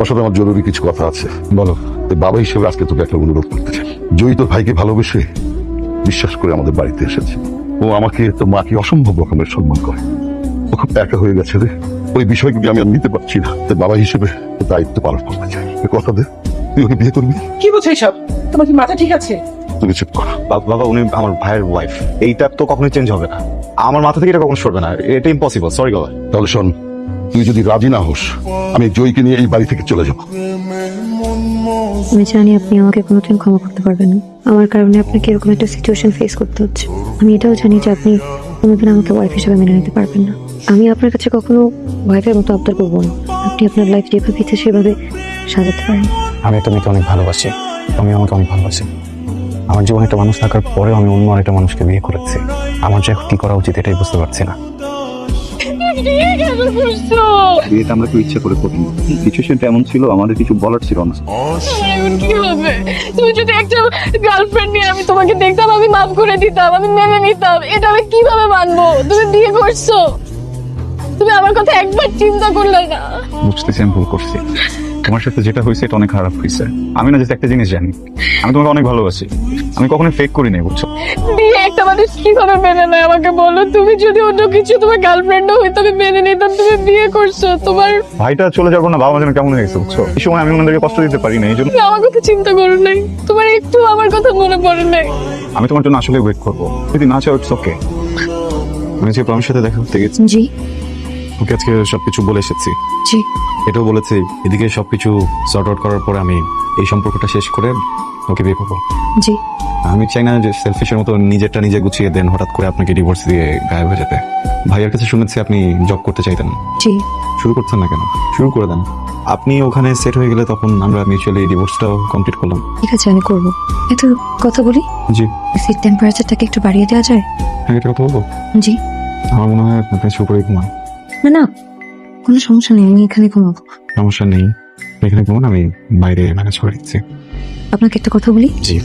তোর সাথে আমার জরুরি কিছু কথা আছে। বলো। বাবা হিসেবে আজকে তোকে একটা অনুরোধ করতে চাই। জয়ী তোর ভাইকে ভালোবেসে বিশ্বাস করে আমাদের বাড়িতে এসেছে। ও আমাকে, তোর মাকে অসম্ভব রকমের সম্মান করে। ও খুব একা হয়ে গেছে রে। ওই বিষয়গুলি আমি আর নিতে পারছি না। তোর বাবা হিসেবে তোর দায়িত্ব পালন করতে চাই। কথা দে, তুই ওকে বিয়ে করবি। কি বলছো এইসব? তোমার কি মাথা ঠিক আছে? তুমি চুপ কর। বাবা, উনি আমার ভাইয়ের ওয়াইফ। এইটা তো কখনোই চেঞ্জ হবে না। আমার মাথা থেকে এটা কখনো সরবে না। এটা ইম্পসিবল। সরি বাবা। তাহলে শোন, তুই যদি রাজি না হোস, আমি জয়ীকে নিয়ে এই বাড়ি থেকে চলে যাবো। আমি জানি আপনি আমাকে কোনোদিন ক্ষমা করতে পারবেন না। আমার কারণে আপনাকে এরকম একটা সিচুয়েশন ফেস করতে হচ্ছে। আমি এটাও জানি যে আপনি কোনোদিন আমাকে ওয়াইফ হিসেবে মেনে নিতে পারবেন না। আমি আপনার কাছে কখনো ওয়াইফের মতো আবদার করবো না। আপনি আপনার লাইফ যেভাবে ইচ্ছে সেভাবে সাজাতে পারেন। আমি একটা মেয়েকে অনেক ভালোবাসি। আমি আমাকে অনেক ভালোবাসি। আমার জীবনে একটা মানুষ থাকার পরেও আমি অন্য আরেকটা মানুষকে বিয়ে করেছি। আমার যে এখন কি করা উচিত এটাই বুঝতে পারছি না। বিয়েটা আমরা একটু ইচ্ছা করে করিনি। সিচুয়েশনটা এমন ছিল, আমাদের কিছু বলার ছিল না। এখন কি হবে? তুমি যদি একটা গার্লফ্রেন্ড নিয়ে আমি তোমাকে দেখতাম, আমি মাফ করে দিতাম, আমি মেনে নিতাম। এটা আমি কিভাবে মানবো? তুমি বিয়ে করছো, তুমি আমার কথা একবার চিন্তা করলে না। বুঝতেছি আমি ভুল করছি। তোমার সাথে যেটা হয়েছে এটা অনেক খারাপ হয়েছে। আমি না জাস্ট একটা জিনিস জানি, আমি তোমাকে অনেক ভালোবাসি। আমি কখনো ফেক করি নাই, বুঝছো? বিয়ে একটা মানুষ কিভাবে মেনে নেয় আমাকে বলো। তুমি যদি অন্য কিছু তোমার গার্লফ্রেন্ডও হইতো আমি মেনে নিতাম। তুমি বিয়ে করছো, তোমার ভাইটা চলে যাবো না, বাবা যেন কেমন হয়ে গেছে, বুঝছো? এই সময় আমি ওনাদেরকে কষ্ট দিতে পারি না, এই জন্য তুমি আমার কথা চিন্তা করো নাই। তোমার একটু আমার কথা মনে পড়ে নাই। আমি তোমার জন্য আসলে ওয়েট করবো। যদি না চাও ইটস ওকে। আমি যে প্রমির সাথে দেখা করতে গেছি, জি ওকে আজকে সবকিছু বলে এসেছি। জি এটাও বলেছি এদিকে সবকিছু সর্ট আউট করার পরে আমি এই সম্পর্কটা শেষ করে ওকে বিয়ে করবো। জি। আমি চাই না যে সেলফিশের মতো নিজেরটা নিজে গুছিয়ে দেন হঠাৎ করে আপনাকে ডিভোর্স দিয়ে গায়েব হয়ে যেতে। ভাইয়ের কাছে শুনেছি আপনি জব করতে চাইতেন। জি। শুরু করছেন না কেন? শুরু করে দেন। আপনি ওখানে সেট হয়ে গেলে তখন আমরা মিউচুয়ালি ডিভোর্সটাও কমপ্লিট করলাম। ঠিক আছে, আমি করবো। একটু কথা বলি। জি এসির টেম্পারেচারটাকে একটু বাড়িয়ে দেওয়া যায়? হ্যাঁ, এটা কথা বলবো। জি। আমার মনে হয় আপনি শুরু করে ঘুমান। না না, কোনো সমস্যা নেই, আমি এখানে ঘুমাবো। সমস্যা নেই, আপনি এখানে ঘুমান, আমি বাইরে ম্যানেজ করে দিচ্ছি। আপনাকে একটা কথা বলি। জি।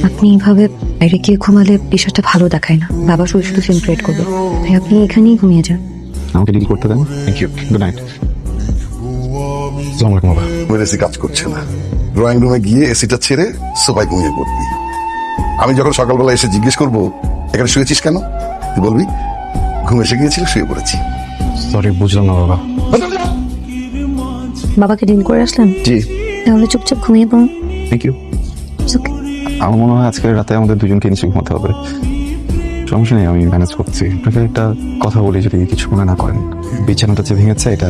আপনি এইভাবে বাইরে গিয়ে ঘুমালে বিষয়টা ভালো দেখায় না। বাবা শুধু শুধু সেলিব্রেট করবে। তাই আপনি এখানেই ঘুমিয়ে যান। আমাকে ডিল করতে দেন। Thank you, good night. আসসালামু আলাইকুম বাবা। এসি কাজ করছে না। ড্রয়িং রুমে গিয়ে এসিটা ছেড়ে সোফায় ঘুমিয়ে পড়বি। আমি যখন সকালবেলা এসে জিজ্ঞেস করবো এখানে শুয়েছিস কেন, তুই বলবি ঘুম এসে গিয়েছিল, শুয়ে পড়েছি। সরি, বুঝলাম না বাবা। বাবাকে ডিল করে আসলেন? জি। তাহলে চুপচাপ ঘুমিয়ে পড়ুন। Thank you. It's okay. আমার মনে হয় আজকে রাতে আমাদের দুজনকে নিচে ঘুমাতে হবে। সমস্যা নেই, আমি ম্যানেজ করছি। আপনাকে একটা কথা বলি, যদি কিছু মনে না করেন। বিছানাটা যে ভেঙেছে এটা